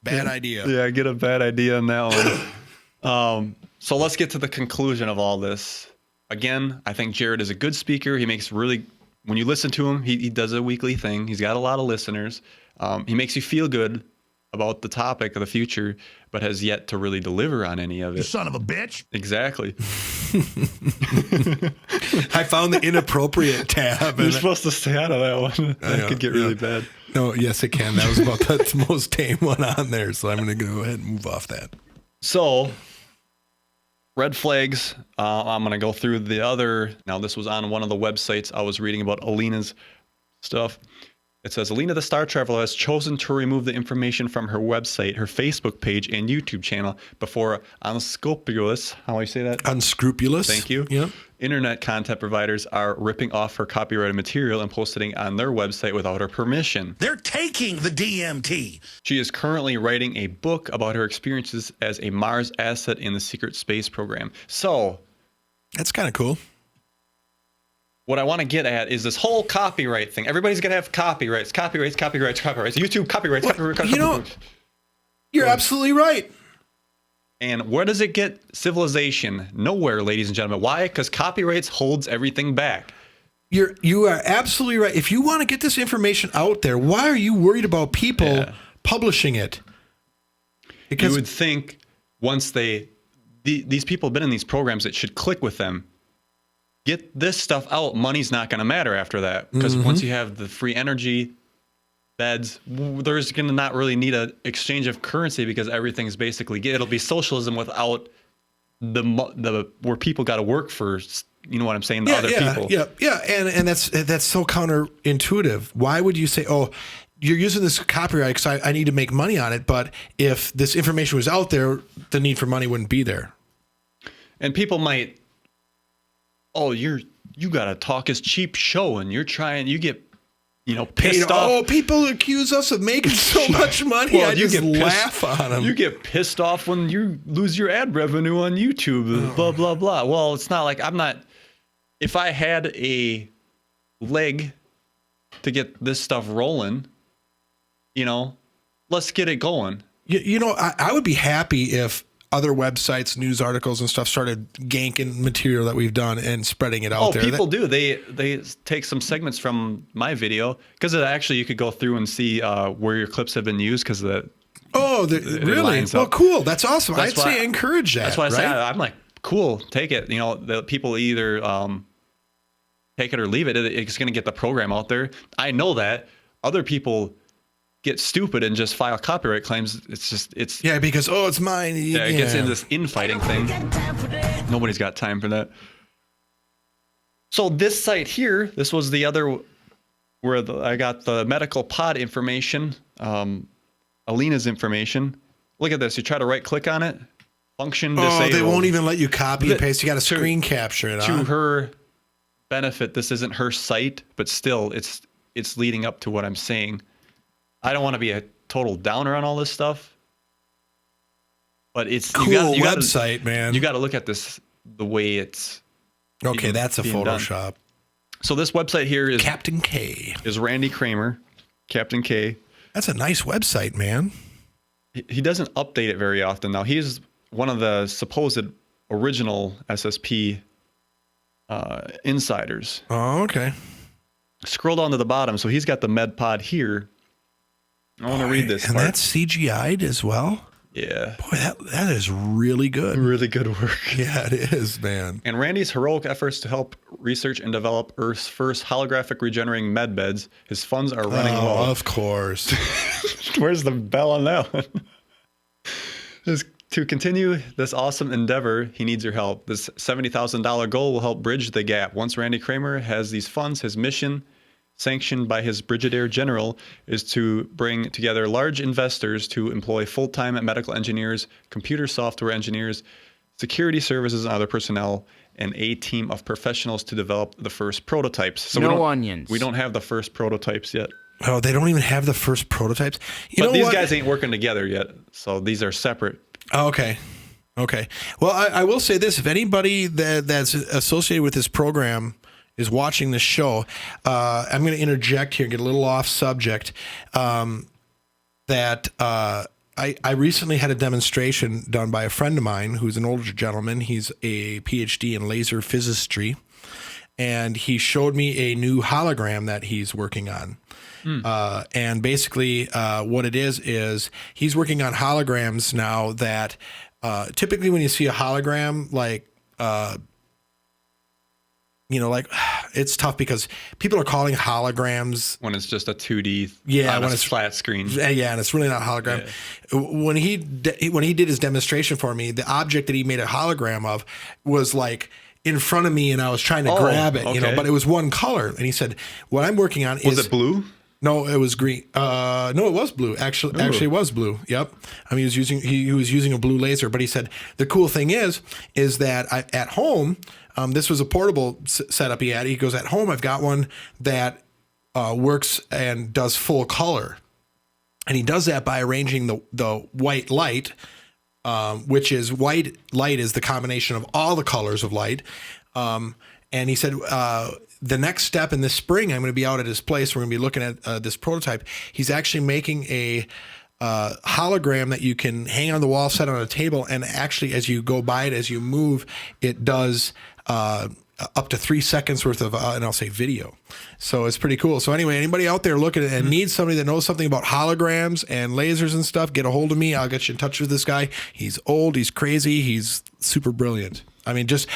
C: Bad idea.
A: Yeah, I get a bad idea on that one. So let's get to the conclusion of all this. Again, I think Jared is a good speaker. He makes when you listen to him, he does a weekly thing. He's got a lot of listeners. He makes you feel good about the topic of the future, but has yet to really deliver on any of it.
D: You son of a bitch.
A: Exactly.
C: I found the inappropriate tab.
A: You're supposed to stay out of that one. That could get really bad.
C: No, yes, it can. That was about the most tame one on there, so I'm going to go ahead and move off that.
A: So red flags. I'm going to go through the other. Now, this was on one of the websites I was reading about Alina's stuff. It says, Alina the Star Traveler has chosen to remove the information from her website, her Facebook page, and YouTube channel before unscrupulous, how do you say that?
C: Unscrupulous.
A: Thank you.
C: Yep.
A: Internet content providers are ripping off her copyrighted material and posting it on their website without her permission.
D: They're taking the DMT.
A: She is currently writing a book about her experiences as a Mars asset in the secret space program. So,
C: That's kind of cool.
A: what I want to get at is this whole copyright thing. Everybody's going to have copyrights. YouTube copyrights.
C: You know, you're absolutely right.
A: And where does it get civilization? Nowhere, ladies and gentlemen. Why? Because copyrights holds everything back.
C: You are absolutely right. If you want to get this information out there, why are you worried about people publishing it? Because
A: you would think once these people have been in these programs, it should click with them. Get this stuff out. Money's not going to matter after that. Because once you have the free energy beds, there's going to not really need an exchange of currency because everything's basically, it'll be socialism without the where people got to work for, you know what I'm saying, the other people.
C: Yeah. And that's so counterintuitive. Why would you say, oh, you're using this copyright because I need to make money on it, but if this information was out there, the need for money wouldn't be there.
A: And people might, oh, you got to talk is cheap show, and you get, pissed off.
C: Oh, people accuse us of making so much money.
A: Well,
C: I just laugh on them.
A: You get pissed off when you lose your ad revenue on YouTube, blah, blah, blah. Well, it's not like if I had a leg to get this stuff rolling, let's get it going.
C: I would be happy if other websites, news articles and stuff started ganking material that we've done and spreading it out there.
A: People do. They take some segments from my video because actually you could go through and see where your clips have been used because of the
C: really? Well, cool. That's awesome. I'd say encourage that.
A: That's why I say I'm like, cool, take it. The people either take it or leave it. It's going to get the program out there. I know that. Other people get stupid and just file copyright claims. It's
C: because it's mine.
A: It gets into this infighting thing. Nobody's got time for that. So this site here, this was the other where I got the medical pod information, Alina's information. Look at this. You try to right click on it, function disabled.
C: They won't even let you copy and paste. You got to screen capture it.
A: To her benefit, this isn't her site, but still it's leading up to what I'm saying. I don't want to be a total downer on all this stuff, but it's
C: cool website, man.
A: You got to look at this the way it's.
C: Okay, that's a Photoshop.
A: Done. So this website here is
C: Captain K.
A: Is Randy Kramer, Captain K.
C: That's a nice website, man.
A: He doesn't update it very often. Now he's one of the supposed original SSP insiders.
C: Oh, okay.
A: Scroll down to the bottom. So he's got the med pod here. I want to read this.
C: And that's CGI'd as well?
A: Yeah.
C: Boy, that is really good.
A: Really good work.
C: Yeah, it is, man.
A: And Randy's heroic efforts to help research and develop Earth's first holographic regenerating med beds, his funds are running low.
C: Oh, of course.
A: Where's the bell on that one? To continue this awesome endeavor, he needs your help. This $70,000 goal will help bridge the gap. Once Randy Kramer has these funds, his mission, sanctioned by his Brigadier General, is to bring together large investors to employ full-time medical engineers, computer software engineers, security services and other personnel, and a team of professionals to develop the first prototypes. So we don't have the first prototypes yet.
C: Oh, they don't even have the first prototypes?
A: But these guys ain't working together yet, so these are separate.
C: Oh, okay. Well, I will say this. If anybody that's associated with this program is watching this show, I'm going to interject here and get a little off subject. That I recently had a demonstration done by a friend of mine who's an older gentleman. He's a PhD in laser physistry, and he showed me a new hologram that he's working on. And basically what it is he's working on holograms now that typically when you see a hologram, like it's tough because people are calling holograms
A: when it's just a 2D
C: when it's
A: flat screen.
C: Yeah, and it's really not a hologram. Yeah. When he did his demonstration for me, the object that he made a hologram of was like in front of me, and I was trying to grab it, but it was one color. And he said, "What I'm working on
A: was it blue?"
C: No, it was green. No, it was blue. Actually, it was blue. Yep. I mean, he was using a blue laser. But he said the cool thing is that at home, this was a portable setup he had. He goes, at home, I've got one that works and does full color, and he does that by arranging the white light, which is white light is the combination of all the colors of light. And he said, the next step in this spring, I'm going to be out at his place. We're going to be looking at this prototype. He's actually making a hologram that you can hang on the wall, set on a table, and actually, as you go by it, as you move, it does up to 3 seconds worth of, and I'll say video. So it's pretty cool. So anyway, anybody out there looking at and needs somebody that knows something about holograms and lasers and stuff, get a hold of me. I'll get you in touch with this guy. He's old. He's crazy. He's super brilliant. I mean, just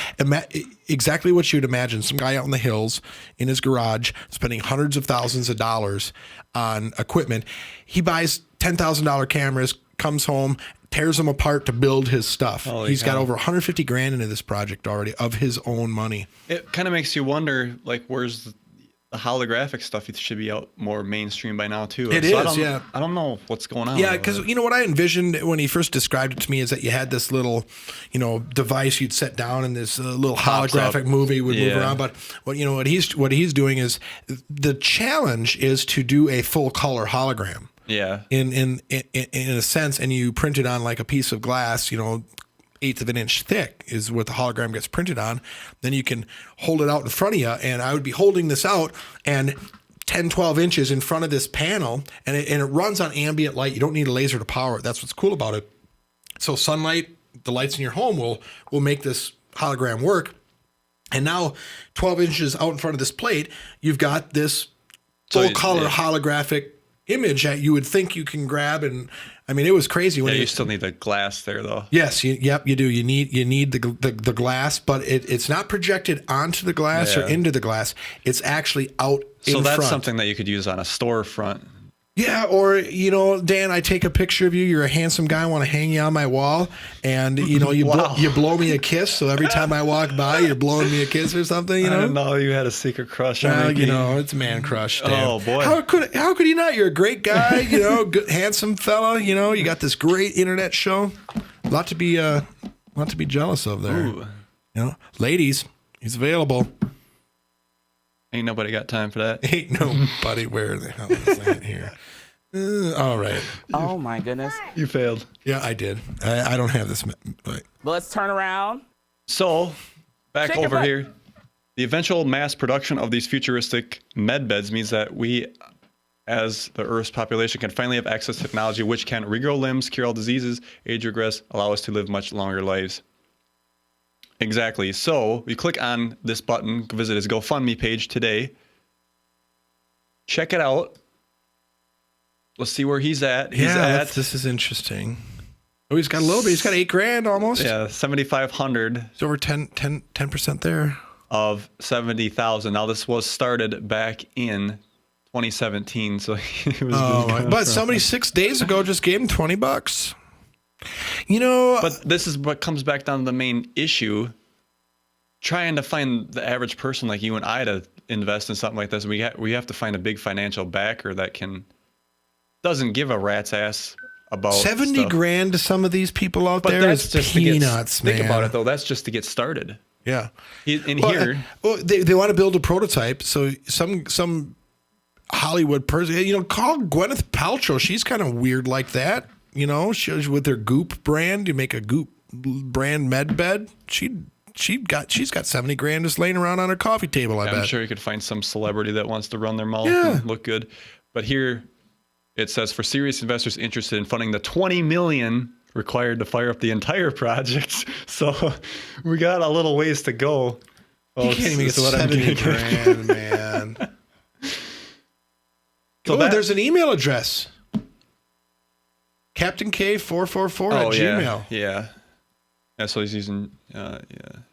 C: exactly what you'd imagine. Some guy out in the hills in his garage spending hundreds of thousands of dollars on equipment. He buys $10,000 cameras, comes home, tears them apart to build his stuff. He's got over 150 grand into this project already of his own money. It
A: kind of makes you wonder, like, where's the holographic stuff? It should be out more mainstream by now too.
C: It is, yeah.
A: I don't know what's going on.
C: Yeah, because what I envisioned when he first described it to me is that you had this little, device you'd set down, and this little holographic movie would move around. But what he's doing is the challenge is to do a full color hologram.
A: Yeah.
C: In a sense, and you print it on like a piece of glass, 1/8 of an inch thick is what the hologram gets printed on. Then you can hold it out in front of you, and I would be holding this out and 10, 12 inches in front of this panel, and it runs on ambient light. You don't need a laser to power it. That's what's cool about it. So sunlight, the lights in your home will make this hologram work. And now 12 inches out in front of this plate, you've got this full color holographic image that you would think you can grab. And I mean, it was crazy.
A: When you still need the glass there, though.
C: Yes, you do. You need the glass, but it's not projected onto the glass or into the glass. It's actually out in front. So that's
A: something that you could use on a storefront.
C: Yeah, or Dan, I take a picture of you. You're a handsome guy. I want to hang you on my wall, and you blow me a kiss. So every time I walk by, you're blowing me a kiss or something. I
A: didn't know you had a secret crush on me.
C: It's a man crush. Dan.
A: Oh boy,
C: how could you not? You're a great guy. Good, handsome fella. You got this great internet show. A lot to be jealous of there. Ooh. Ladies, he's available.
A: Ain't nobody got time for that.
C: Ain't nobody. Where the hell is that here? All right.
I: Oh my goodness.
A: You failed.
C: Yeah, I did. I don't have this.
I: But let's turn around.
A: So, back over here. The eventual mass production of these futuristic med beds means that we, as the Earth's population, can finally have access to technology which can regrow limbs, cure all diseases, age regress, allow us to live much longer lives. Exactly. So you click on this button, visit his GoFundMe page today. Check it out. Let's see where he's at.
C: This is interesting. Oh, he's got a little bit. He's got $8,000 almost.
A: Yeah, 7,500.
C: It's over 10% there.
A: Of 70,000. Now this was started back in 2017, so it was.
C: But somebody 6 days ago just gave him $20.
A: But this is what comes back down to the main issue. Trying to find the average person like you and I to invest in something like this, we have to find a big financial backer that doesn't give a rat's ass about
C: 70 grand to some of these people out there is peanuts, man.
A: Think about it though. That's just to get started.
C: Yeah.
A: They
C: want to build a prototype. So some Hollywood person, call Gwyneth Paltrow. She's kind of weird like that. She with their Goop brand. You make a Goop brand med bed. She's got 70 grand just laying around on her coffee table. I bet.
A: I'm sure you could find some celebrity that wants to run their mouth and look good. But here it says, for serious investors interested in funding the $20 million required to fire up the entire project. So we got a little ways to go.
C: You can't even get 70 grand, man. There's an email address. Captain K444 at Gmail.
A: Yeah. Yeah, so he's using. Yeah.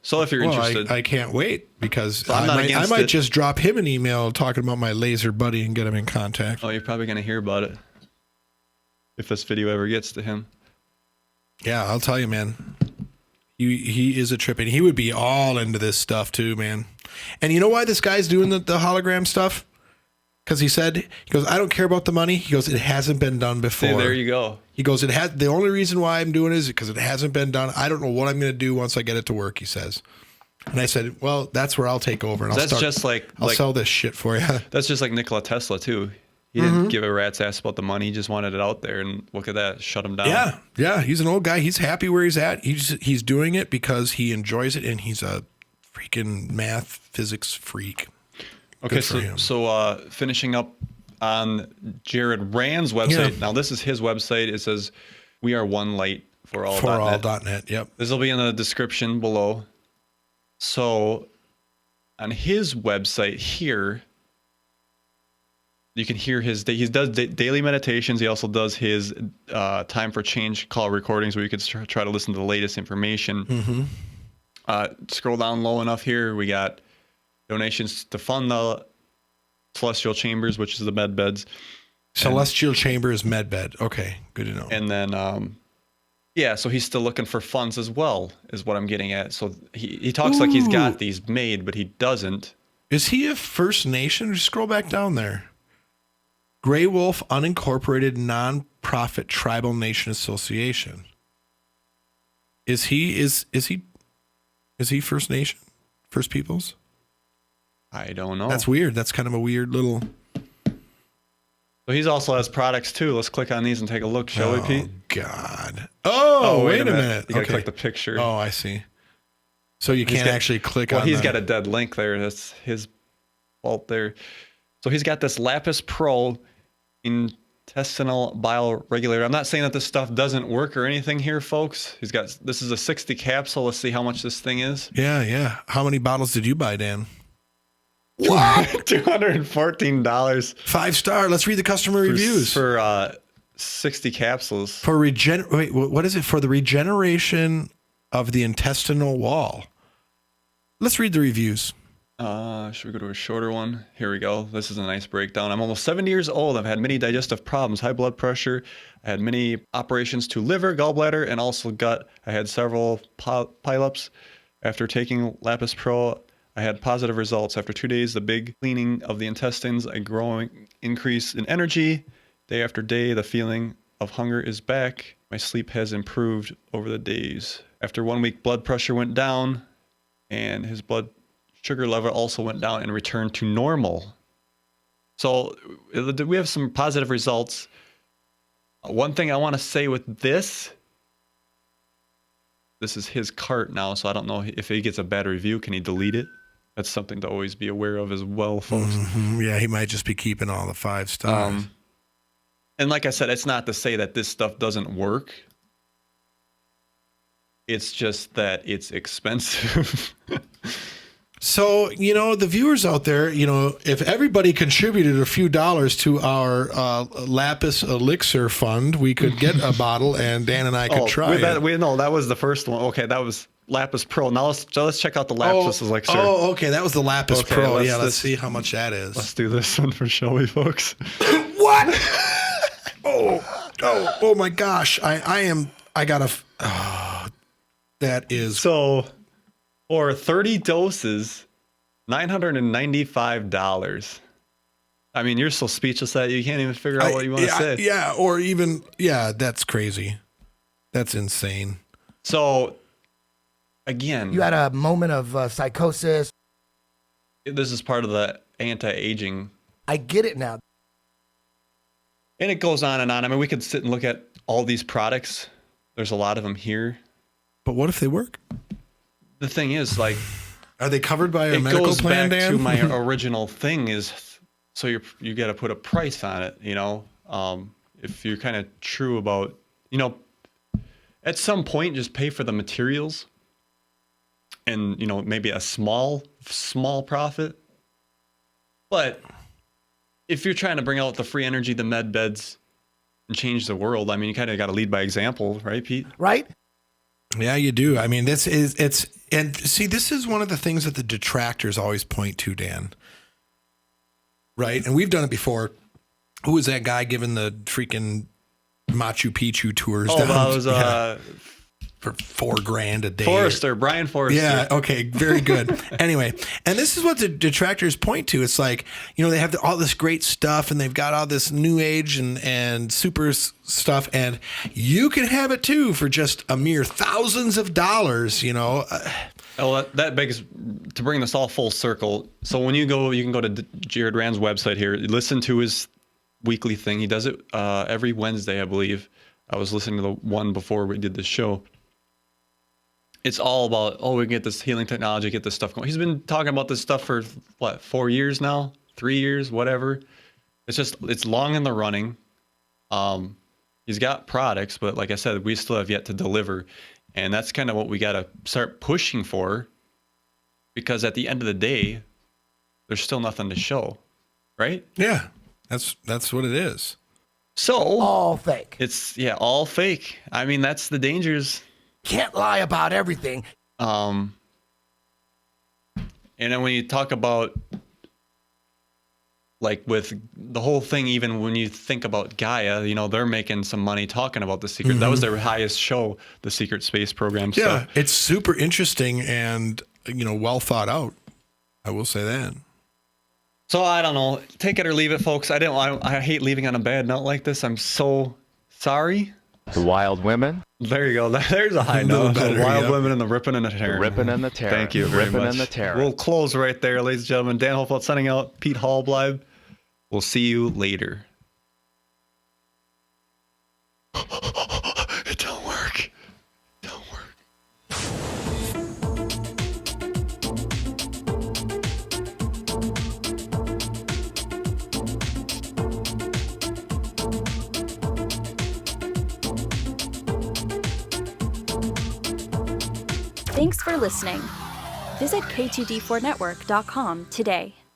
A: So if you're
C: Well,
A: interested,
C: I can't wait because
A: So I'm not
C: I
A: against
C: might
A: it.
C: just drop him an email talking about my laser buddy and get him in contact.
A: oh, you're probably gonna hear about it if this video ever gets to him.
C: Yeah, I'll tell you, man. He is a trip, and he would be all into this stuff too, man. And you know why this guy's doing the hologram stuff? Because he goes, I don't care about the money. He goes, it hasn't been done before.
A: See, there you go.
C: He goes, the only reason why I'm doing it is because it hasn't been done. I don't know what I'm going to do once I get it to work, he says. And I said, well, that's where I'll take over. And I'll sell this shit for you.
A: That's just like Nikola Tesla too. He didn't give a rat's ass about the money. He just wanted it out there, and look at that, shut him down.
C: Yeah. He's an old guy. He's happy where he's at. He's doing it because he enjoys it, and he's a freaking math physics freak.
A: Okay, so finishing up on Jared Rand's website.
C: Yeah.
A: Now this is his website. It says we are one light for all.
C: All.net. Yep.
A: This will be in the description below. So on his website here, you can hear he does daily meditations. He also does his time for change call recordings where you can try to listen to the latest information. Scroll down low enough here. We got donations to fund the celestial chambers, which is the med beds.
C: Celestial Chambers med bed. Okay, good to know.
A: And then, so he's still looking for funds as well, is what I'm getting at. So he talks like he's got these made, but he doesn't.
C: Is he a First Nation? Just scroll back down there. Gray Wolf Unincorporated Nonprofit Tribal Nation Association. Is he First Nation? First Peoples?
A: I don't know.
C: That's weird. That's kind of a weird little.
A: So he's also has products too. Let's click on these and take a look, shall we, Pete?
C: God. Oh, wait a minute.
A: You gotta click the picture.
C: Oh, I see. So you can't actually click on.
A: Well, he's got a dead link there. That's his fault there. So he's got this Lapis Pro intestinal bile regulator. I'm not saying that this stuff doesn't work or anything here, folks. This is a 60 capsule. Let's see how much this thing is.
C: Yeah. How many bottles did you buy, Dan?
A: What? $214.
C: 5-star. Let's read the customer reviews.
A: For 60 capsules.
C: What is it? For the regeneration of the intestinal wall. Let's read the reviews.
A: Should we go to a shorter one? Here we go. This is a nice breakdown. I'm almost 70 years old. I've had many digestive problems, high blood pressure. I had many operations to liver, gallbladder, and also gut. I had several pileups. After taking Lapis Pro, I had positive results. After 2 days, the big cleaning of the intestines, a growing increase in energy. Day after day, the feeling of hunger is back. My sleep has improved over the days. After 1 week, blood pressure went down, and his blood sugar level also went down and returned to normal. So we have some positive results. One thing I want to say with this is his cart now, so I don't know if he gets a bad review, can he delete it? That's something to always be aware of as well, folks.
C: Yeah, he might just be keeping all the 5 stars.
A: And like I said, it's not to say that this stuff doesn't work. It's just that it's expensive.
C: So, the viewers out there, if everybody contributed a few dollars to our Lapis Elixir fund, we could get a bottle and Dan and I could try it.
A: That was the first one. Okay, that was Lapis Pro. Now let's check out the Lapis Elixir.
C: Oh, okay, that was the Lapis Pro. Let's
A: Let's
C: see how much that is.
A: Let's do this one for shall we, folks?
C: What? oh my gosh. That is.
A: So for 30 doses, $995. I mean, you're so speechless that you can't even figure out what you want to say.
C: That's crazy. That's insane.
A: So again,
E: You had a moment of psychosis.
A: this is part of the anti-aging,
E: I get it now.
A: and it goes on and on. I mean, we could sit and look at all these products. There's a lot of them here.
C: But what if they work?
A: The thing is, like,
C: Are they covered by a
A: it
C: medical
A: goes
C: plan,
A: back
C: Dan?
A: to my original thing is, so you got to put a price on it, if you're kind of true about, at some point just pay for the materials and, maybe a small profit. But if you're trying to bring out the free energy, the med beds, and change the world, I mean, you kind of got to lead by example, right, Pete?
E: Right?
C: Yeah, you do. I mean, this is one of the things that the detractors always point to, Dan. Right? And we've done it before. Who was that guy giving the freaking Machu Picchu tours?
A: Oh, that was
C: for $4,000 a day.
A: Brian Forrester.
C: Yeah. Okay. Very good. Anyway, and this is what the detractors point to. It's like, they have all this great stuff and they've got all this new age and super stuff, and you can have it too for just a mere thousands of dollars.
A: Oh, that begs to bring this all full circle. So when you can go to Jared Rand's website here, listen to his weekly thing. He does it every Wednesday, I believe. I was listening to the one before we did this show. It's all about, we can get this healing technology, get this stuff going. He's been talking about this stuff for 4 years now, 3 years, whatever. It's long in the running. He's got products, but like I said, we still have yet to deliver. And that's kind of what we got to start pushing for, because at the end of the day, there's still nothing to show, right?
C: Yeah, that's what it is.
A: So
E: All fake.
A: it's all fake. I mean, that's the dangers.
E: Can't lie about everything.
A: And then when you talk about, like, with the whole thing, even when you think about Gaia, they're making some money talking about the secret. That was their highest show, the secret space program.
C: Yeah,
A: So
C: it's super interesting and well thought out. I will say that.
A: So I don't know. Take it or leave it, folks. I hate leaving on a bad note like this. I'm so sorry.
G: The wild women,
A: There you go. There's a high
C: little
A: note.
C: better,
A: The wild
C: yeah.
A: women and the ripping and the tearing.
G: ripping and the tearing.
A: Thank you very
G: ripping
A: much.
G: and the tearing.
A: We'll close right there, ladies and gentlemen. Dan Holfeld signing out. Pete Hallbleib. We'll see you later. It don't work. It don't work.
J: Thanks for listening. Visit k2d4network.com today.